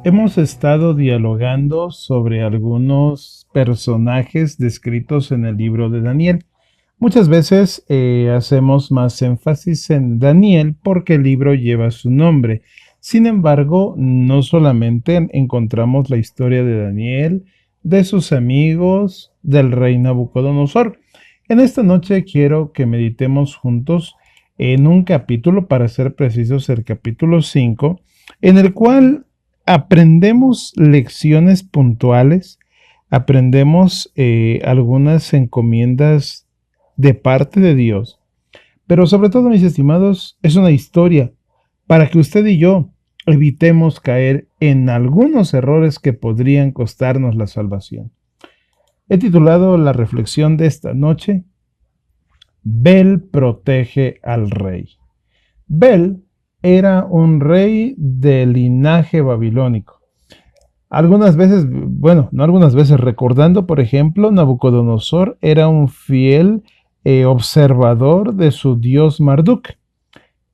Hemos estado dialogando sobre algunos personajes descritos en el libro de Daniel. Muchas veces hacemos más énfasis en Daniel porque el libro lleva su nombre. Sin embargo, no solamente encontramos la historia de Daniel, de sus amigos, del rey Nabucodonosor. En esta noche quiero que meditemos juntos en un capítulo, para ser precisos, el capítulo 5, en el cual aprendemos lecciones puntuales, aprendemos algunas encomiendas de parte de Dios, pero sobre todo, mis estimados, es una historia para que usted y yo evitemos caer en algunos errores que podrían costarnos la salvación. He titulado la reflexión de esta noche: Bel protege al rey. Bel era un rey de linaje babilónico. Algunas veces, bueno, no algunas veces, recordando, por ejemplo, Nabucodonosor era un fiel observador de su dios Marduk.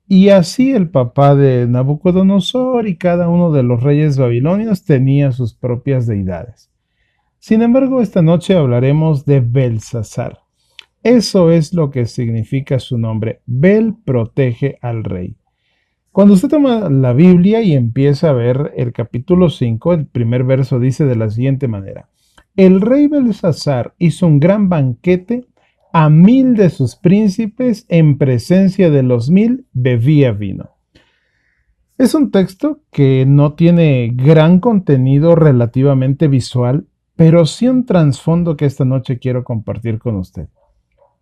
Y así el papá de Nabucodonosor y cada uno de los reyes babilonios tenía sus propias deidades. Sin embargo, esta noche hablaremos de Belsasar. Eso es lo que significa su nombre. Bel protege al rey. Cuando usted toma la Biblia y empieza a ver el capítulo 5, el primer verso dice de la siguiente manera: el rey Belsasar hizo un gran banquete a 1000 de sus príncipes, en presencia de los 1000 bebía vino. Es un texto que no tiene gran contenido relativamente visual, pero sí un trasfondo que esta noche quiero compartir con usted.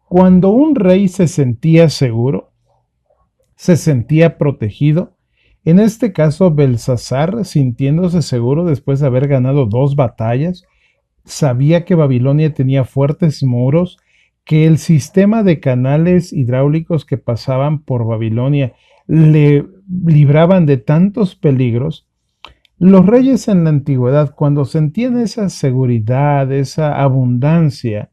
Cuando un rey se sentía seguro, se sentía protegido. En este caso, Belsasar, sintiéndose seguro después de haber ganado 2 batallas, sabía que Babilonia tenía fuertes muros, que el sistema de canales hidráulicos que pasaban por Babilonia le libraban de tantos peligros. Los reyes en la antigüedad, cuando sentían esa seguridad, esa abundancia,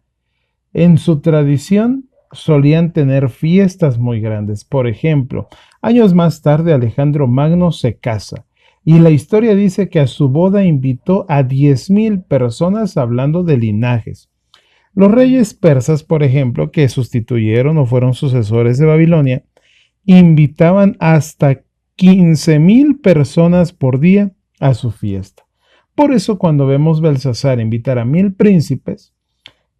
en su tradición solían tener fiestas muy grandes. Por ejemplo, años más tarde Alejandro Magno se casa y la historia dice que a su boda invitó a 10,000 personas, hablando de linajes. Los reyes persas, por ejemplo, que sustituyeron o fueron sucesores de Babilonia, invitaban hasta 15,000 personas por día a su fiesta. Por eso, cuando vemos Belsasar invitar a 1000 príncipes,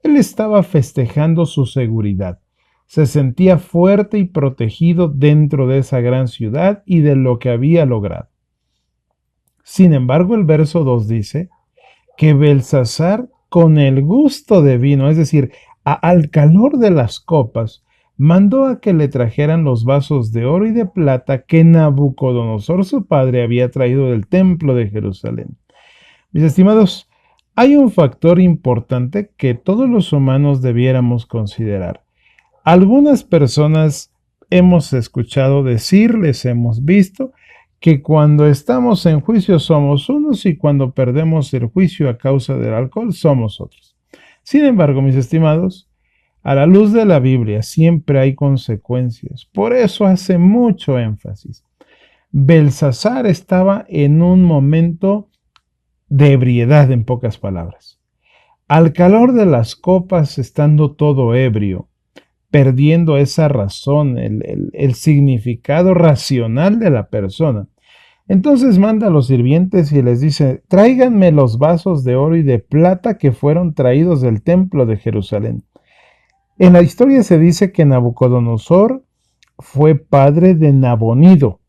él estaba festejando su seguridad. Se sentía fuerte y protegido dentro de esa gran ciudad y de lo que había logrado. Sin embargo, el verso 2 dice que Belsasar, con el gusto de vino, es decir, al calor de las copas, mandó a que le trajeran los vasos de oro y de plata que Nabucodonosor, su padre, había traído del templo de Jerusalén. Mis estimados, hay un factor importante que todos los humanos debiéramos considerar. Algunas personas hemos escuchado decir, les hemos visto, que cuando estamos en juicio somos unos y cuando perdemos el juicio a causa del alcohol somos otros. Sin embargo, mis estimados, a la luz de la Biblia siempre hay consecuencias. Por eso hace mucho énfasis. Belsasar estaba en un momento de ebriedad, en pocas palabras. Al calor de las copas, estando todo ebrio, perdiendo esa razón, el significado racional de la persona. Entonces manda a los sirvientes y les dice: tráiganme los vasos de oro y de plata que fueron traídos del templo de Jerusalén. En la historia se dice que Nabucodonosor fue padre de Nabonido,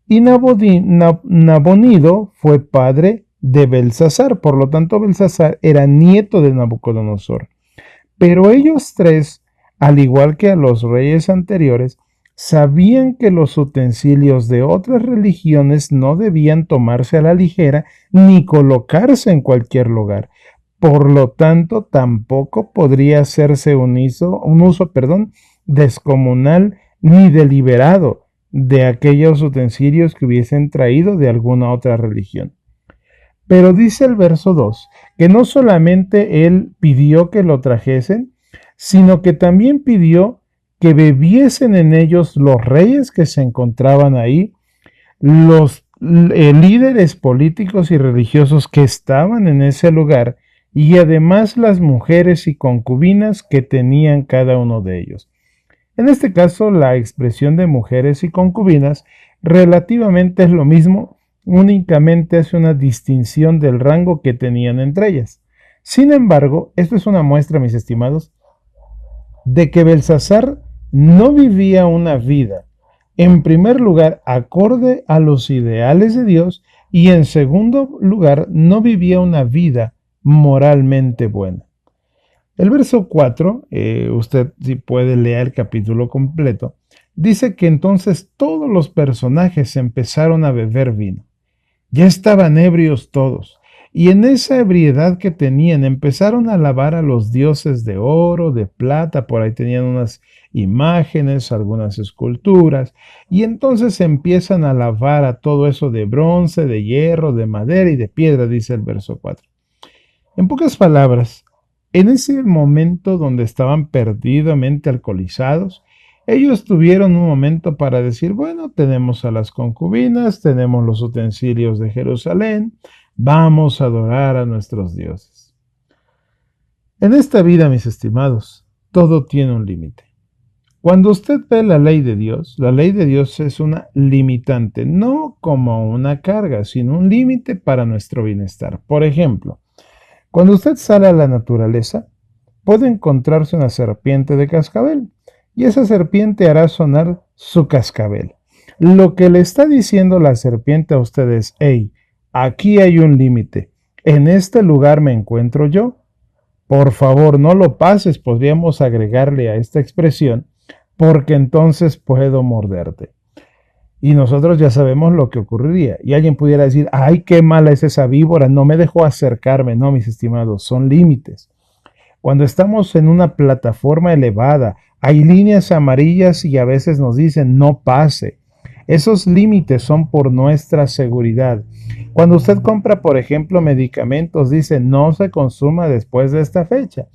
y Nabonido fue padre de Belsasar. Por lo tanto, Belsasar era nieto de Nabucodonosor. Pero ellos tres, al igual que a los reyes anteriores, sabían que los utensilios de otras religiones no debían tomarse a la ligera ni colocarse en cualquier lugar. Por lo tanto, tampoco podría hacerse un uso descomunal ni deliberado de aquellos utensilios que hubiesen traído de alguna otra religión. Pero dice el verso 2 que no solamente él pidió que lo trajesen, sino que también pidió que bebiesen en ellos los reyes que se encontraban ahí, los líderes políticos y religiosos que estaban en ese lugar y además las mujeres y concubinas que tenían cada uno de ellos. En este caso, la expresión de mujeres y concubinas relativamente es lo mismo, únicamente hace una distinción del rango que tenían entre ellas. Sin embargo, esto es una muestra, mis estimados, de que Belsasar no vivía una vida, en primer lugar, acorde a los ideales de Dios, y en segundo lugar, no vivía una vida moralmente buena. El verso 4, usted si puede leer el capítulo completo, dice que entonces todos los personajes empezaron a beber vino. Ya estaban ebrios todos, y en esa ebriedad que tenían empezaron a alabar a los dioses de oro, de plata, por ahí tenían unas imágenes, algunas esculturas, y entonces empiezan a alabar a todo eso de bronce, de hierro, de madera y de piedra, dice el verso 4. En pocas palabras, en ese momento donde estaban perdidamente alcoholizados, ellos tuvieron un momento para decir, bueno, tenemos a las concubinas, tenemos los utensilios de Jerusalén, vamos a adorar a nuestros dioses. En esta vida, mis estimados, todo tiene un límite. Cuando usted ve la ley de Dios es una limitante, no como una carga, sino un límite para nuestro bienestar. Por ejemplo, cuando usted sale a la naturaleza, puede encontrarse una serpiente de cascabel y esa serpiente hará sonar su cascabel. Lo que le está diciendo la serpiente a usted es, hey, aquí hay un límite, en este lugar me encuentro yo, por favor no lo pases, podríamos agregarle a esta expresión, porque entonces puedo morderte. Y nosotros ya sabemos lo que ocurriría. Y alguien pudiera decir, ay, qué mala es esa víbora, no me dejó acercarme. No, mis estimados, son límites. Cuando estamos en una plataforma elevada, hay líneas amarillas y a veces nos dicen no pase. Esos límites son por nuestra seguridad. Cuando usted compra, por ejemplo, medicamentos, dice no se consuma después de esta fecha.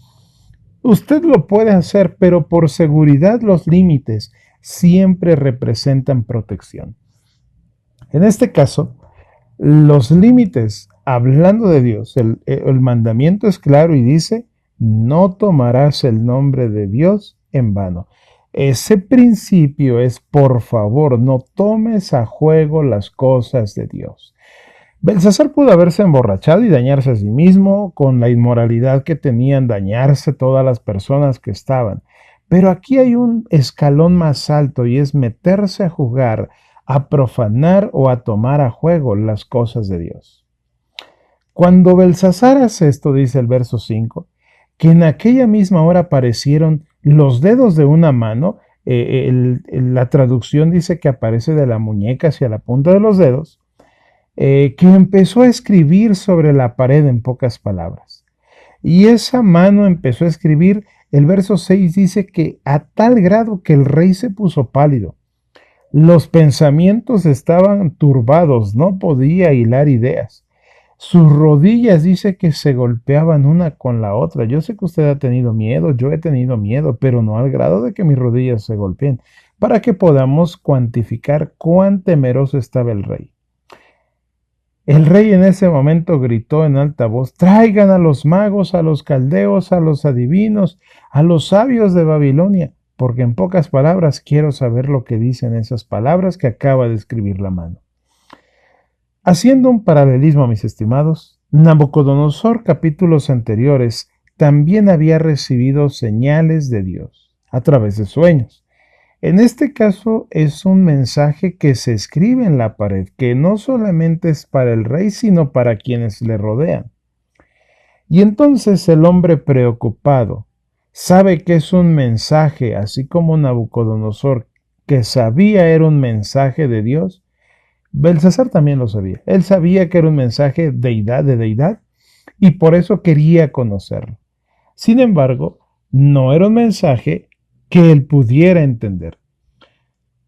Usted lo puede hacer, pero por seguridad los límites siempre representan protección. En este caso, los límites, hablando de Dios, el mandamiento es claro y dice, no tomarás el nombre de Dios en vano. Ese principio es, por favor, no tomes a juego las cosas de Dios. Belsasar pudo haberse emborrachado y dañarse a sí mismo, con la inmoralidad que tenían, dañarse todas las personas que estaban. Pero aquí hay un escalón más alto y es meterse a jugar, a profanar o a tomar a juego las cosas de Dios. Cuando Belsasar hace esto, dice el verso 5, que en aquella misma hora aparecieron los dedos de una mano, la traducción dice que aparece de la muñeca hacia la punta de los dedos, que empezó a escribir sobre la pared en pocas palabras. Y esa mano empezó a escribir, el verso 6 dice que a tal grado que el rey se puso pálido. Los pensamientos estaban turbados, no podía hilar ideas. Sus rodillas dice que se golpeaban una con la otra. Yo sé que usted ha tenido miedo, yo he tenido miedo, pero no al grado de que mis rodillas se golpeen, para que podamos cuantificar cuán temeroso estaba el rey. El rey en ese momento gritó en alta voz, traigan a los magos, a los caldeos, a los adivinos, a los sabios de Babilonia, porque en pocas palabras quiero saber lo que dicen esas palabras que acaba de escribir la mano. Haciendo un paralelismo, mis estimados, Nabucodonosor, capítulos anteriores, también había recibido señales de Dios a través de sueños. En este caso es un mensaje que se escribe en la pared, que no solamente es para el rey, sino para quienes le rodean. Y entonces el hombre preocupado sabe que es un mensaje, así como Nabucodonosor, que sabía era un mensaje de Dios. Belsasar también lo sabía. Él sabía que era un mensaje de deidad, y por eso quería conocerlo. Sin embargo, no era un mensaje que él pudiera entender.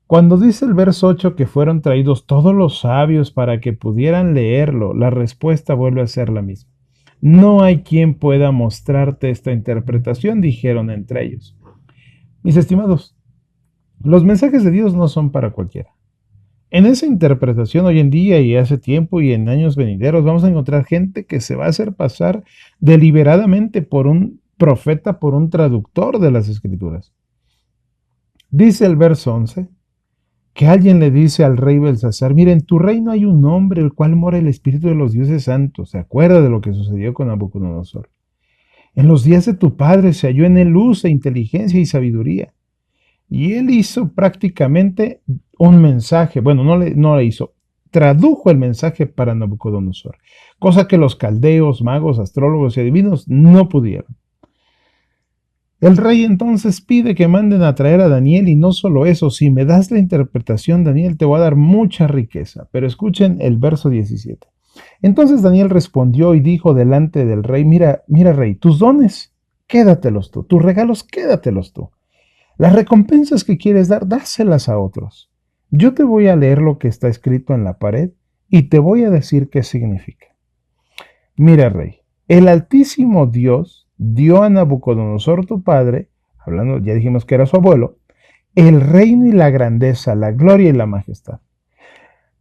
Cuando dice el verso 8 que fueron traídos todos los sabios para que pudieran leerlo, la respuesta vuelve a ser la misma. No hay quien pueda mostrarte esta interpretación, dijeron entre ellos. Mis estimados, los mensajes de Dios no son para cualquiera. En esa interpretación hoy en día y hace tiempo y en años venideros vamos a encontrar gente que se va a hacer pasar deliberadamente por un profeta, por un traductor de las escrituras. Dice el verso 11 que alguien le dice al rey Belsasar, mira, en tu reino hay un hombre el cual mora el espíritu de los dioses santos. ¿Se acuerda de lo que sucedió con Nabucodonosor? En los días de tu padre se halló en él luz e inteligencia y sabiduría. Y él hizo prácticamente un mensaje, bueno, no le hizo, tradujo el mensaje para Nabucodonosor, cosa que los caldeos, magos, astrólogos y adivinos no pudieron. El rey entonces pide que manden a traer a Daniel y no solo eso, si me das la interpretación, Daniel, te voy a dar mucha riqueza. Pero escuchen el verso 17. Entonces Daniel respondió y dijo delante del rey, mira rey, tus dones, quédatelos tú, tus regalos, quédatelos tú. Las recompensas que quieres dar, dáselas a otros. Yo te voy a leer lo que está escrito en la pared y te voy a decir qué significa. Mira, rey, el Altísimo Dios dio a Nabucodonosor tu padre, hablando, ya dijimos que era su abuelo, el reino y la grandeza, la gloria y la majestad.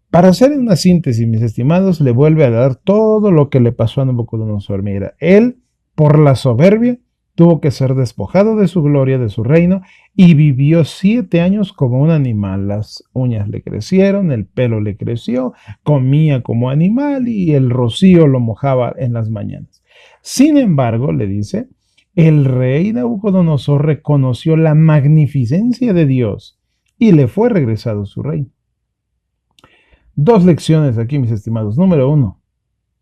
Para hacer una síntesis, mis estimados, le vuelve a dar todo lo que le pasó a Nabucodonosor. Mira, él, por la soberbia, tuvo que ser despojado de su gloria, de su reino, y vivió 7 años como un animal. Las uñas le crecieron, el pelo le creció, comía como animal y el rocío lo mojaba en las mañanas. Sin embargo, le dice, el rey Nabucodonosor reconoció la magnificencia de Dios y le fue regresado su reino. Dos lecciones aquí, mis estimados. Número 1.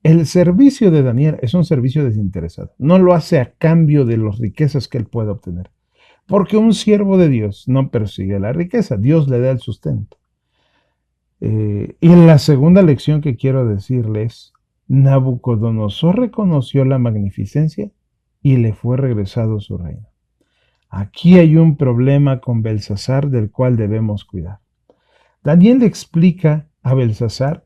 El servicio de Daniel es un servicio desinteresado. No lo hace a cambio de las riquezas que él puede obtener. Porque un siervo de Dios no persigue la riqueza. Dios le da el sustento. Y la segunda lección que quiero decirles, Nabucodonosor reconoció la magnificencia y le fue regresado su reino. Aquí hay un problema con Belsasar del cual debemos cuidar. Daniel le explica a Belsasar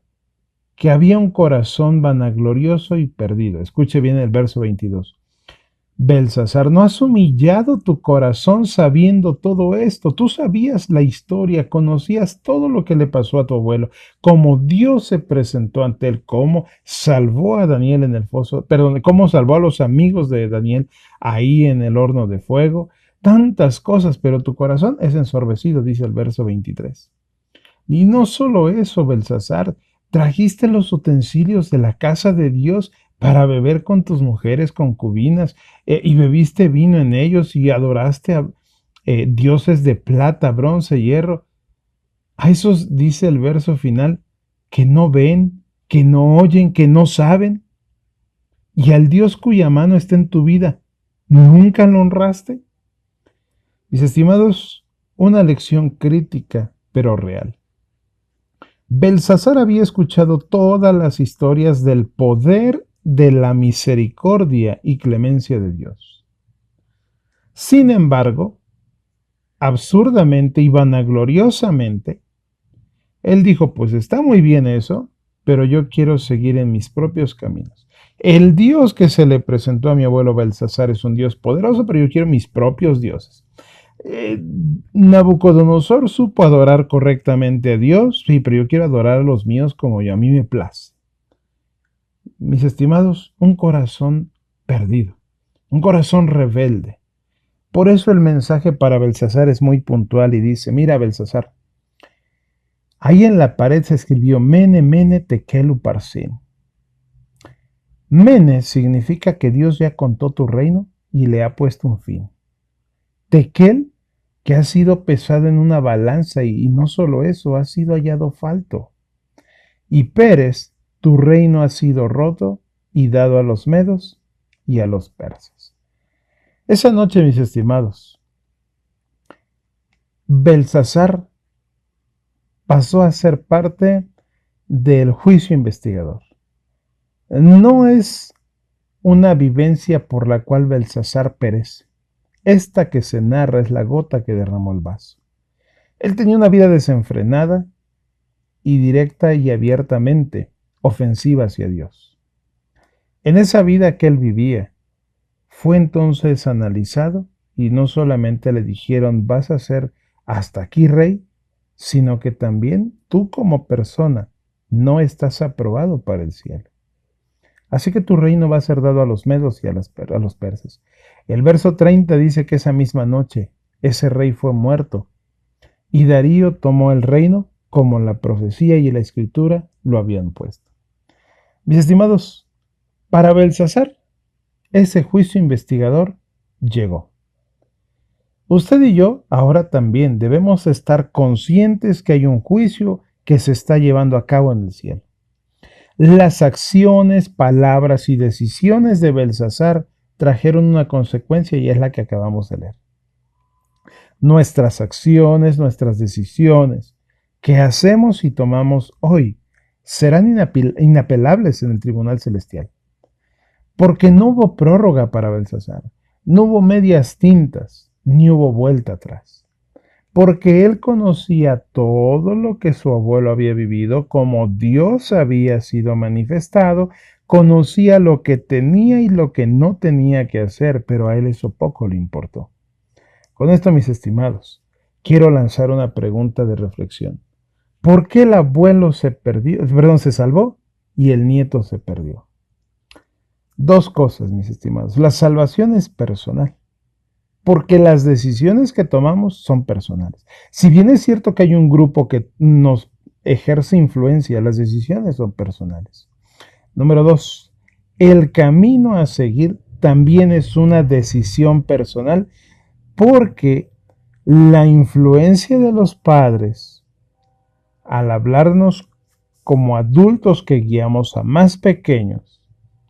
que había un corazón vanaglorioso y perdido. Escuche bien el verso 22. Belsasar, ¿no has humillado tu corazón sabiendo todo esto? Tú sabías la historia, conocías todo lo que le pasó a tu abuelo, cómo Dios se presentó ante él, cómo salvó a Daniel en el foso, perdón, cómo salvó a los amigos de Daniel ahí en el horno de fuego, tantas cosas, pero tu corazón es ensorbecido, dice el verso 23. Y no solo eso, Belsasar, trajiste los utensilios de la casa de Dios para beber con tus mujeres concubinas, y bebiste vino en ellos y adoraste a dioses de plata, bronce, hierro. A esos dice el verso final, que no ven, que no oyen, que no saben. Y al Dios cuya mano está en tu vida, ¿nunca lo honraste? Mis estimados, una lección crítica, pero real. Belsasar había escuchado todas las historias del poder de la misericordia y clemencia de Dios. Sin embargo, absurdamente y vanagloriosamente, él dijo, pues está muy bien eso, pero yo quiero seguir en mis propios caminos. El Dios que se le presentó a mi abuelo Belsasar es un Dios poderoso, pero yo quiero mis propios dioses. Nabucodonosor supo adorar correctamente a Dios, sí, pero yo quiero adorar a los míos como a mí me place. Mis estimados, un corazón perdido, un corazón rebelde. Por eso el mensaje para Belsasar es muy puntual y dice, mira Belsasar, ahí en la pared se escribió Mene, Mene, Tekel, Uparsin. Mene significa que Dios ya contó tu reino y le ha puesto un fin. Tekel, que ha sido pesado en una balanza y no solo eso, ha sido hallado falto. Y Pérez, tu reino ha sido roto y dado a los medos y a los persas. Esa noche, mis estimados, Belsasar pasó a ser parte del juicio investigador. No es una vivencia por la cual Belsasar perece. Esta que se narra es la gota que derramó el vaso. Él tenía una vida desenfrenada y directa y abiertamente ofensiva hacia Dios. En esa vida que él vivía, fue entonces analizado y no solamente le dijeron, vas a ser hasta aquí rey, sino que también tú como persona no estás aprobado para el cielo. Así que tu reino va a ser dado a los medos y a los persas. El verso 30 dice que esa misma noche ese rey fue muerto y Darío tomó el reino como la profecía y la escritura lo habían puesto. Mis estimados, para Belsasar, ese juicio investigador llegó. Usted y yo ahora también debemos estar conscientes que hay un juicio que se está llevando a cabo en el cielo. Las acciones, palabras y decisiones de Belsasar trajeron una consecuencia y es la que acabamos de leer. Nuestras acciones, nuestras decisiones que hacemos y tomamos hoy serán inapelables en el tribunal celestial. Porque no hubo prórroga para Belsasar, no hubo medias tintas, ni hubo vuelta atrás. Porque él conocía todo lo que su abuelo había vivido, como Dios había sido manifestado, conocía lo que tenía y lo que no tenía que hacer, pero a él eso poco le importó. Con esto, mis estimados, quiero lanzar una pregunta de reflexión. ¿Por qué el abuelo se salvó y el nieto se perdió? Dos cosas, mis estimados. La salvación es personal, porque las decisiones que tomamos son personales. Si bien es cierto que hay un grupo que nos ejerce influencia, las decisiones son personales. Número dos, el camino a seguir también es una decisión personal, porque la influencia de los padres al hablarnos como adultos que guiamos a más pequeños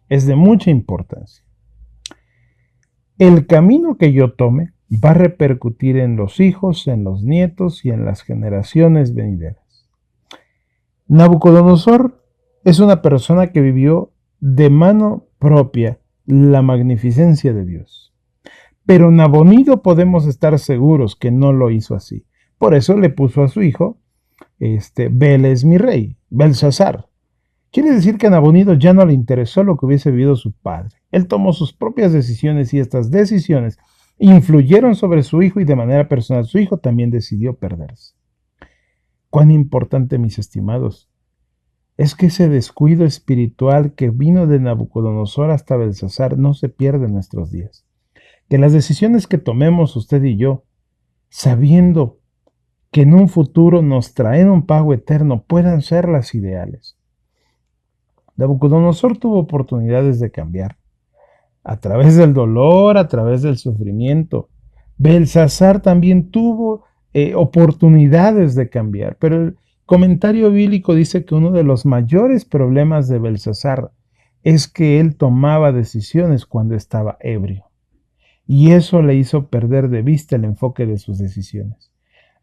es de mucha importancia. El camino que yo tome va a repercutir en los hijos, en los nietos y en las generaciones venideras. Nabucodonosor es una persona que vivió de mano propia la magnificencia de Dios. Pero Nabonido podemos estar seguros que no lo hizo así. Por eso le puso a su hijo, Bel es mi rey, Belsasar. Quiere decir que a Nabonido ya no le interesó lo que hubiese vivido su padre. Él tomó sus propias decisiones y estas decisiones influyeron sobre su hijo y de manera personal su hijo también decidió perderse. Cuán importante, mis estimados, es que ese descuido espiritual que vino de Nabucodonosor hasta Belsasar no se pierda en nuestros días. Que las decisiones que tomemos usted y yo, sabiendo que en un futuro nos traen un pago eterno, puedan ser las ideales. Nabucodonosor tuvo oportunidades de cambiar, a través del dolor, a través del sufrimiento. Belsasar también tuvo oportunidades de cambiar, pero el comentario bíblico dice que uno de los mayores problemas de Belsasar es que él tomaba decisiones cuando estaba ebrio. Y eso le hizo perder de vista el enfoque de sus decisiones.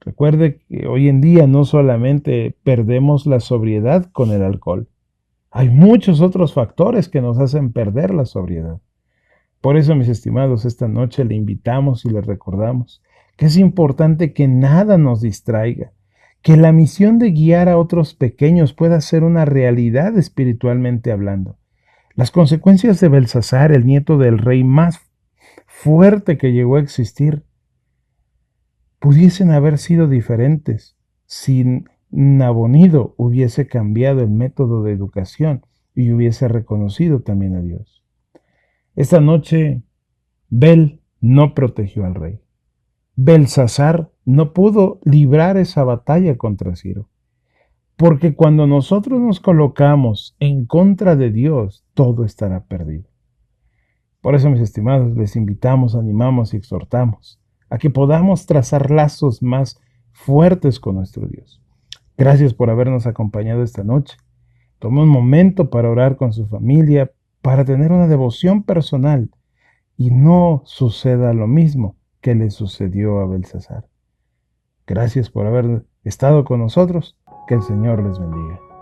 Recuerde que hoy en día no solamente perdemos la sobriedad con el alcohol, hay muchos otros factores que nos hacen perder la sobriedad. Por eso, mis estimados, esta noche le invitamos y le recordamos que es importante que nada nos distraiga, que la misión de guiar a otros pequeños pueda ser una realidad espiritualmente hablando. Las consecuencias de Belsasar, el nieto del rey más fuerte que llegó a existir, pudiesen haber sido diferentes si Nabonido hubiese cambiado el método de educación y hubiese reconocido también a Dios. Esta noche, Bel no protegió al rey. Belsasar no pudo librar esa batalla contra Ciro. Porque cuando nosotros nos colocamos en contra de Dios, todo estará perdido. Por eso, mis estimados, les invitamos, animamos y exhortamos a que podamos trazar lazos más fuertes con nuestro Dios. Gracias por habernos acompañado esta noche. Tome un momento para orar con su familia, para tener una devoción personal y no suceda lo mismo que le sucedió a Belsasar. Gracias por haber estado con nosotros. Que el Señor les bendiga.